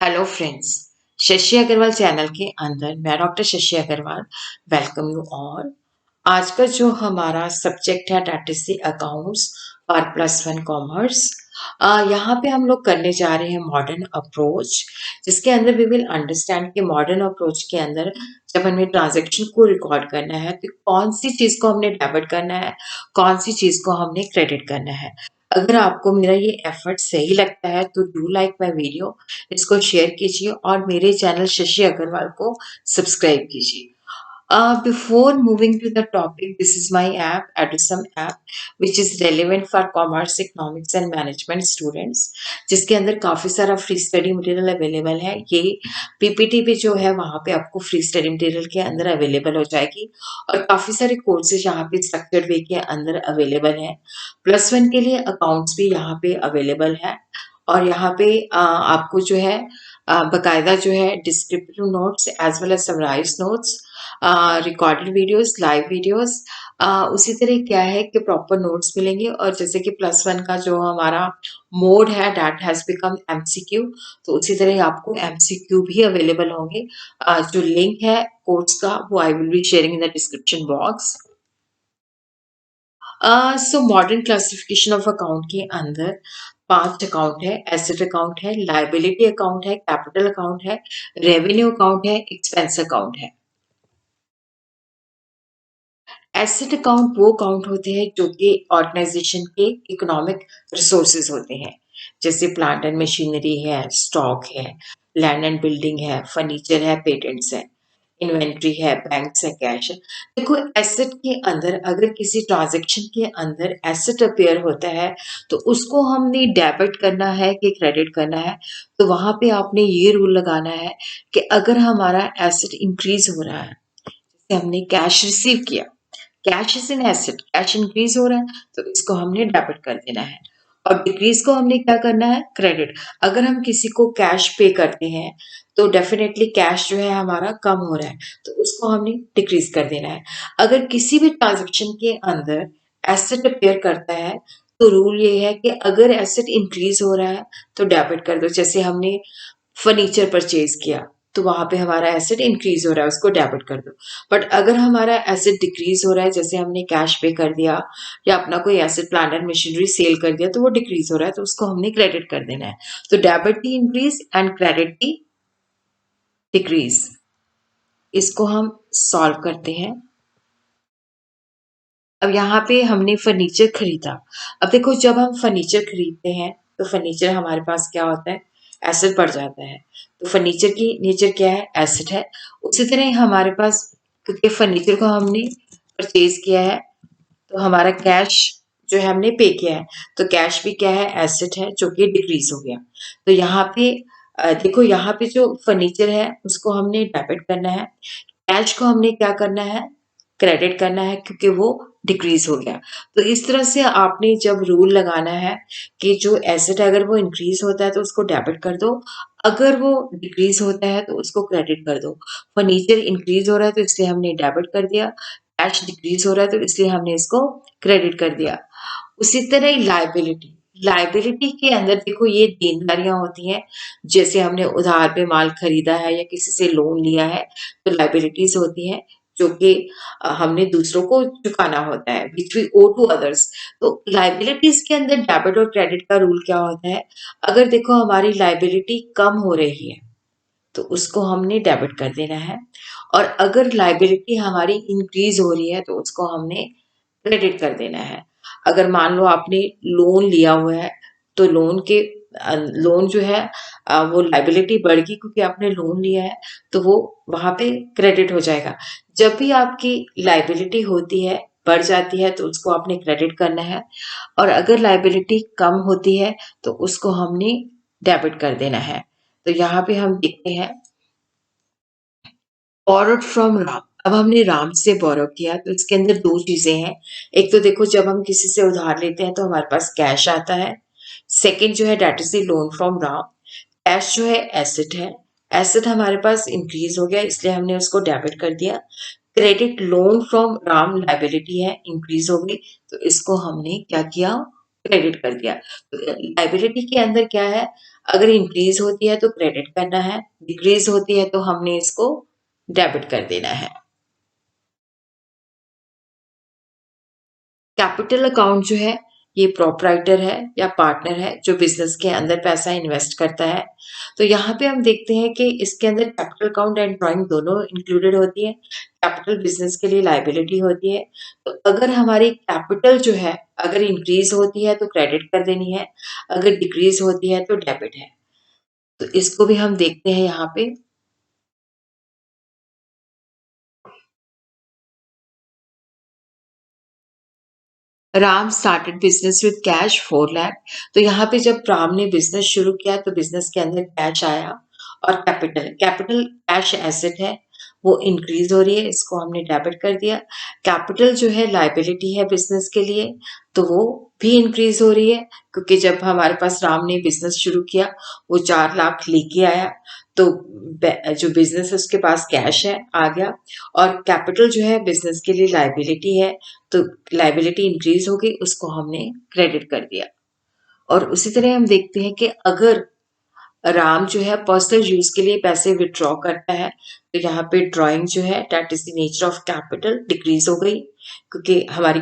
Hello friends, Shashi Agarwal channel के अंदर मैं doctor Shashi Agarwal welcome you all. आज का जो हमारा सब्जेक्ट है डेट इज द अकाउंट्स और +1 कॉमर्स। यहाँ पे हम लोग करने जा रहे हैं मॉडर्न अप्रोच, जिसके अंदर वी विल अंडरस्टैंड कि मॉडर्न अप्रोच के अंदर जब हमें ट्रांजैक्शन को रिकॉर्ड करना है तो कौन सी चीज़ को हमने डेबिट करना है, कौन सी चीज़ को हमने क्रेडिट करना है। अगर आपको मेरा ये एफर्ट सही लगता है तो डू लाइक माई वीडियो, इसको शेयर कीजिए और मेरे चैनल शशि अग्रवाल को सब्सक्राइब कीजिए। Before moving to the topic, this is my app, Edusam app, which is relevant for commerce, economics and management students, जिसके अंदर काफ़ी सारा फ्री स्टडी मटेरियल अवेलेबल है। ये पीपीटी पे जो है वहाँ पे आपको फ्री स्टडी मटेरियल के अंदर अवेलेबल हो जाएगी और काफ़ी सारे कोर्सेज यहाँ पे स्ट्रक्चर्ड वे के अंदर अवेलेबल है। +1 के लिए अकाउंट्स भी यहाँ पे अवेलेबल है और यहाँ पे आपको जो है बकायदा जो है descriptive notes as well as summarise notes, recorded videos, live videos, उसी तरह क्या है कि प्रॉपर नोट्स मिलेंगे। और जैसे कि +1 का जो हमारा मोड है दैट हैज़ बिकम एमसीक्यू, तो उसी तरह आपको एमसीक्यू भी अवेलेबल होंगे। जो लिंक है कोर्स का वो I will be sharing in the description box. So modern classification of account के अंदर 5 अकाउंट है। एसेट अकाउंट है, लायबिलिटी अकाउंट है, कैपिटल अकाउंट है, रेवेन्यू अकाउंट है, एक्सपेंस अकाउंट है। एसेट अकाउंट वो अकाउंट होते हैं जो कि ऑर्गेनाइजेशन के इकोनॉमिक रिसोर्सेज होते हैं, जैसे प्लांट एंड मशीनरी है, स्टॉक है, लैंड एंड बिल्डिंग है, फर्नीचर है, पेटेंट्स है, इन्वेंट्री है, बैंक्स है, कैश है। देखो, एसेट के अंदर अगर किसी ट्रांजैक्शन के अंदर एसेट अपीयर होता है तो उसको हमने डेबिट करना है कि क्रेडिट करना है, तो वहां पे आपने ये रूल लगाना है कि अगर हमारा एसेट इंक्रीज हो रहा है, जैसे हमने कैश रिसीव किया, cash is an asset, cash increase हो रहा है तो इसको हमने डेबिट कर देना है। और डिक्रीज को हमने क्या करना है, क्रेडिट। अगर हम किसी को कैश पे करते हैं तो डेफिनेटली कैश जो है हमारा कम हो रहा है तो उसको हमने डिक्रीज कर देना है। अगर किसी भी ट्रांजेक्शन के अंदर एसेट अपेयर करता है तो रूल ये है कि अगर एसेट इंक्रीज हो रहा है तो डेबिट कर दो। जैसे हमने फर्नीचर परचेज किया तो वहां पे हमारा एसेट इंक्रीज हो रहा है, उसको डेबिट कर दो। बट अगर हमारा एसेट डिक्रीज हो रहा है, जैसे हमने कैश पे कर दिया या अपना कोई asset plant and machinery sale कर दिया तो वो डिक्रीज हो रहा है तो उसको हमने क्रेडिट कर देना है। तो debit the increase and credit the decrease. इसको हम सॉल्व करते हैं। अब यहाँ पे हमने फर्नीचर खरीदा। अब देखो, जब हम फर्नीचर खरीदते हैं तो फर्नीचर हमारे पास क्या होता है, एसेट बढ़ जाता है। तो फर्नीचर की नेचर क्या है, एसेट है। उसी तरह हमारे पास, क्योंकि फर्नीचर को हमने परचेज किया है तो हमारा कैश जो है हमने पे किया है, तो कैश भी क्या है, एसेट है जो कि डिक्रीज हो गया। तो यहाँ पे देखो, यहाँ पे जो फर्नीचर है उसको हमने डेबिट करना है, कैश को हमने क्या करना है, क्रेडिट करना है, क्योंकि वो डिक्रीज हो गया। तो इस तरह से आपने जब रूल लगाना है कि जो एसेट अगर वो इंक्रीज होता है तो उसको डेबिट कर दो, अगर वो डिक्रीज होता है तो उसको क्रेडिट कर दो। फर्नीचर इंक्रीज हो रहा है तो इसलिए हमने डेबिट कर दिया, कैश डिक्रीज हो रहा है तो इसलिए हमने इसको क्रेडिट कर दिया। उसी तरह लाइबिलिटी, लाइबिलिटी के अंदर देखो ये देनदारियां होती हैं, जैसे हमने उधार पे माल खरीदा है या किसी से लोन लिया है तो लाइबिलिटीज होती हैं जो कि हमने दूसरों को चुकाना होता है, which we owe to others. तो लाइबिलिटीज के अंदर डेबिट और क्रेडिट का रूल क्या होता है, अगर देखो हमारी लाइबिलिटी कम हो रही है तो उसको हमने डेबिट कर देना है, और अगर लाइबिलिटी हमारी इंक्रीज हो रही है तो उसको हमने क्रेडिट कर देना है। अगर मान लो आपने लोन लिया हुआ है तो लोन जो है वो लाइबिलिटी बढ़ गई क्योंकि आपने लोन लिया है, तो वो वहां पे क्रेडिट हो जाएगा। जब भी आपकी लाइबिलिटी होती है, बढ़ जाती है, तो उसको आपने क्रेडिट करना है, और अगर लाइबिलिटी कम होती है तो उसको हमने डेबिट कर देना है। तो यहाँ पे हम देखते हैं, बोरोड फ्रॉम राम। अब हमने राम से बोरो किया तो इसके अंदर दो चीजें हैं। एक तो देखो, जब हम किसी से उधार लेते हैं तो हमारे पास कैश आता है। सेकंड जो है debt is the loan from Ram. Cash जो है एसेट है, एसेट हमारे पास इंक्रीज हो गया इसलिए हमने उसको डेबिट कर दिया। Credit loan from Ram liability है, इंक्रीज हो गई तो इसको हमने क्या किया, क्रेडिट कर दिया। तो लाइबिलिटी के अंदर क्या है, अगर इंक्रीज होती है तो क्रेडिट करना है, डिक्रीज होती है तो हमने इसको डेबिट कर देना है। कैपिटल अकाउंट जो है ये प्रोप्राइटर है या पार्टनर है जो बिजनेस के अंदर पैसा इन्वेस्ट करता है। तो यहाँ पे हम देखते हैं कि इसके अंदर कैपिटल अकाउंट एंड ड्राइंग दोनों इंक्लूडेड होती है। कैपिटल बिजनेस के लिए लायबिलिटी होती है। तो अगर हमारी कैपिटल जो है अगर इंक्रीज होती है तो क्रेडिट कर देनी है, अगर डिक्रीज होती है तो डेबिट है। तो इसको भी हम देखते हैं यहाँ पे। Ram started business with cash 4 lakh. तो यहाँ पे जब राम ने बिजनेस शुरू किया तो बिजनेस के अंदर कैश आया और कैपिटल कैपिटल कैश एसेट है वो इंक्रीज हो रही है, इसको हमने डेबिट कर दिया। कैपिटल जो है लाइबिलिटी है बिजनेस के लिए, तो वो भी इंक्रीज हो रही है क्योंकि जब हमारे पास राम ने बिजनेस शुरू किया वो 4 लाख लेके आया, तो जो बिजनेस है उसके पास कैश है आ गया। और कैपिटल जो है बिजनेस के लिए लाइबिलिटी है, तो लाइबिलिटी इंक्रीज हो गई, उसको हमने क्रेडिट कर दिया। और उसी तरह हम देखते हैं कि अगर राम जो है पर्सनल यूज के लिए पैसे विड्रॉ करता है तो यहाँ पे ड्राइंग जो है that is the nature of capital decrease हो गई क्योंकि हमारी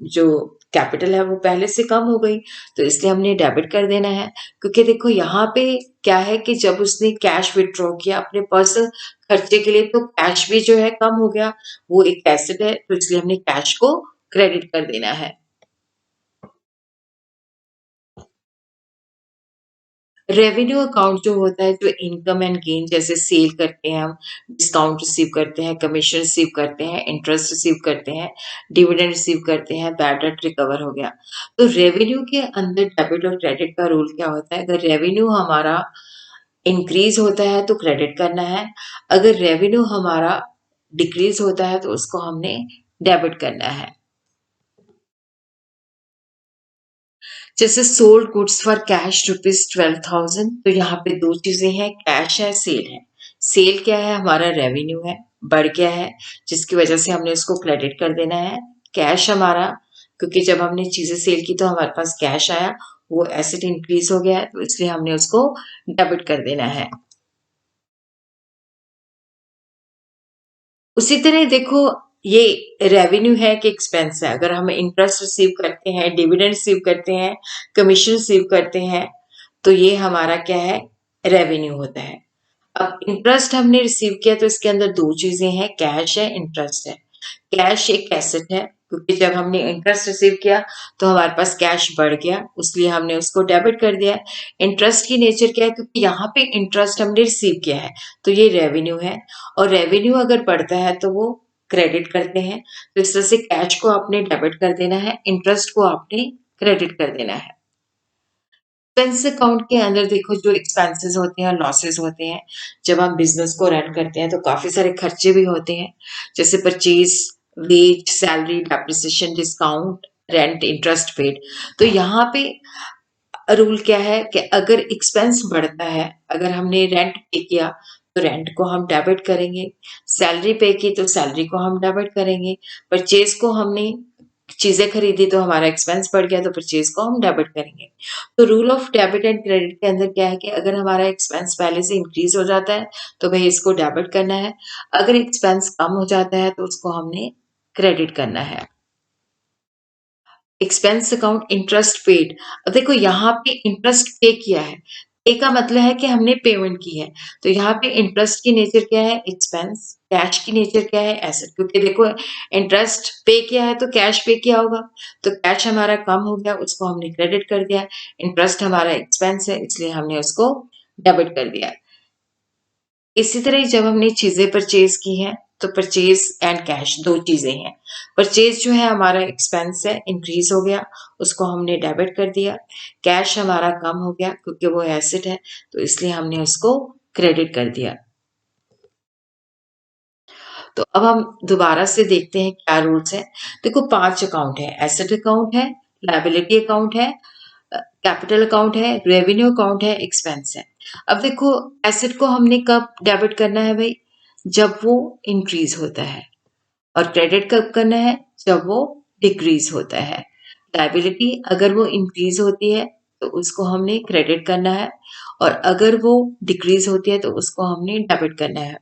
जो कैपिटल है वो पहले से कम हो गई, तो इसलिए हमने डेबिट कर देना है। क्योंकि देखो यहाँ पे क्या है कि जब उसने कैश विड्रॉ किया अपने पर्सनल खर्चे के लिए तो कैश भी जो है कम हो गया, वो एक एसेट है तो इसलिए हमने कैश को क्रेडिट कर देना है। रेवेन्यू अकाउंट जो होता है जो इनकम एंड गेन जैसे सेल करते हैं हम, डिस्काउंट रिसीव करते हैं, कमीशन रिसीव करते हैं, इंटरेस्ट रिसीव करते हैं, डिविडेंड रिसीव करते हैं, बैड डेट रिकवर हो गया। तो रेवेन्यू के अंदर डेबिट और क्रेडिट का रूल क्या होता है? अगर रेवेन्यू हमारा इंक्रीज होता है तो क्रेडिट करना है, अगर रेवेन्यू हमारा डिक्रीज होता है तो उसको हमने डेबिट करना है। जैसे सोल्ड गुड्स फॉर कैश ₹12,000, तो यहाँ पे दो चीजें हैं, कैश है, सेल है। सेल क्या है? हमारा रेवेन्यू है, बढ़ गया है, जिसकी वजह से हमने उसको क्रेडिट कर देना है। कैश हमारा, क्योंकि जब हमने चीजें सेल की तो हमारे पास कैश आया, वो एसेट इंक्रीज हो गया है तो इसलिए हमने उसको डेबिट कर देना है। उसी तरह देखो ये रेवेन्यू है कि एक्सपेंस है। अगर हम इंटरेस्ट रिसीव करते हैं, डिविडेंड रिसीव करते हैं, कमीशन रिसीव करते हैं, तो ये हमारा क्या है? रेवेन्यू होता है। अब इंटरेस्ट हमने रिसीव किया तो इसके अंदर दो चीजें हैं, कैश है, इंटरेस्ट है। कैश एक एसेट है क्योंकि जब हमने इंटरेस्ट रिसीव किया तो हमारे पास कैश बढ़ गया, इसलिए हमने उसको डेबिट कर दिया। इंटरेस्ट की नेचर क्या है? क्योंकि यहाँ पे इंटरेस्ट हमने रिसीव किया है तो ये रेवेन्यू है, और रेवेन्यू अगर बढ़ता है तो वो क्रेडिट करते हैं। तो इस तरह से कैश को आपने डेबिट कर देना है, इंटरेस्ट को आपने क्रेडिट कर देना है। एक्सपेंस अकाउंट के अंदर देखो जो एक्सपेंसेस होते हैं, लॉसेस होते हैं, जब हम बिजनेस को रन करते हैं तो काफी सारे खर्चे भी होते हैं, जैसे purchase, wage, salary, depreciation, discount, rent, interest paid. तो यहाँ पे रूल क्या है कि अगर एक्सपेंस बढ़ता है, अगर हमने रेंट पे किया तो रेंट को हम डेबिट करेंगे, सैलरी पे की तो सैलरी को हम डेबिट करेंगे, परचेज को हमने चीजें खरीदी तो हमारा एक्सपेंस बढ़ गया तो परचेज को हम डेबिट करेंगे। तो rule of debit and credit के अंदर क्या है कि अगर हमारा एक्सपेंस पहले से इंक्रीज हो जाता है तो भाई इसको डेबिट करना है, अगर एक्सपेंस कम हो जाता है तो उसको हमने क्रेडिट करना है। Expense account interest paid. अब देखो यहाँ पे इंटरेस्ट पे किया है, पे का मतलब है कि हमने पेमेंट की है, तो यहाँ पे इंटरेस्ट की नेचर क्या है? एक्सपेंस। कैश की नेचर क्या है? एसेट। क्योंकि देखो इंटरेस्ट पे किया है तो कैश पे किया होगा, तो कैश हमारा कम हो गया, उसको हमने क्रेडिट कर दिया। इंटरेस्ट हमारा एक्सपेंस है इसलिए हमने उसको डेबिट कर दिया। इसी तरह जब हमने चीजें परचेज की हैं तो परचेज एंड कैश दो चीजें हैं। परचेज जो है हमारा एक्सपेंस है, इंक्रीज हो गया, उसको हमने डेबिट कर दिया। कैश हमारा कम हो गया क्योंकि वो एसेट है तो इसलिए हमने उसको क्रेडिट कर दिया। तो अब हम दोबारा से देखते हैं क्या रूल्स हैं। देखो 5 अकाउंट है, एसेट अकाउंट है, लायबिलिटी अकाउंट है, कैपिटल अकाउंट है, रेवेन्यू अकाउंट है, एक्सपेंस है। अब देखो एसेट को हमने कब डेबिट करना है भाई? जब वो इंक्रीज होता है। और क्रेडिट कब करना है? जब वो डिक्रीज होता है। लायबिलिटी अगर वो इंक्रीज होती है तो उसको हमने क्रेडिट करना है, और अगर वो डिक्रीज होती है तो उसको हमने डेबिट करना है।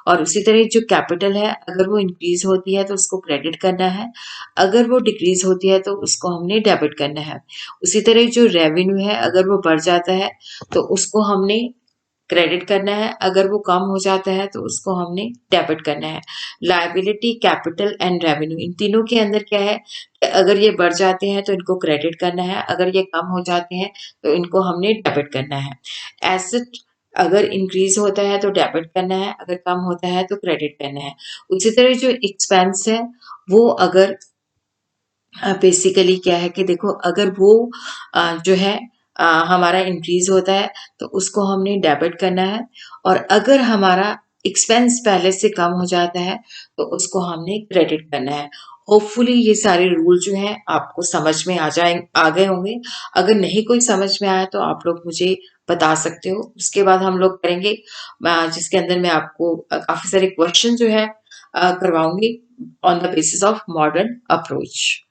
और उसी तरह जो कैपिटल है अगर वो इंक्रीज होती है तो उसको क्रेडिट करना है, अगर वो डिक्रीज होती है तो उसको हमने डेबिट करना है। उसी तरह जो रेवेन्यू है अगर वो बढ़ जाता है तो उसको हमने क्रेडिट करना है, अगर वो कम हो जाता है तो उसको हमने डेबिट करना है। लायबिलिटी, कैपिटल एंड रेवेन्यू, इन तीनों के अंदर क्या है कि अगर ये बढ़ जाते हैं तो इनको क्रेडिट करना है, अगर ये कम हो जाते हैं तो इनको हमने डेबिट करना है। एसेट अगर इंक्रीज होता है तो डेबिट करना है, अगर कम होता है तो क्रेडिट करना है। उसी तरह जो एक्सपेंस है वो अगर बेसिकली क्या है कि देखो अगर वो जो है हमारा इंक्रीज होता है तो उसको हमने डेबिट करना है, और अगर हमारा एक्सपेंस पहले से कम हो जाता है तो उसको हमने क्रेडिट करना है। होपफुली ये सारे रूल जो हैं आपको समझ में आ गए होंगे। अगर नहीं कोई समझ में आया तो आप लोग मुझे बता सकते हो। उसके बाद हम लोग करेंगे जिसके अंदर मैं आपको काफी सारे क्वेश्चन जो है करवाऊंगी on the basis of modern approach.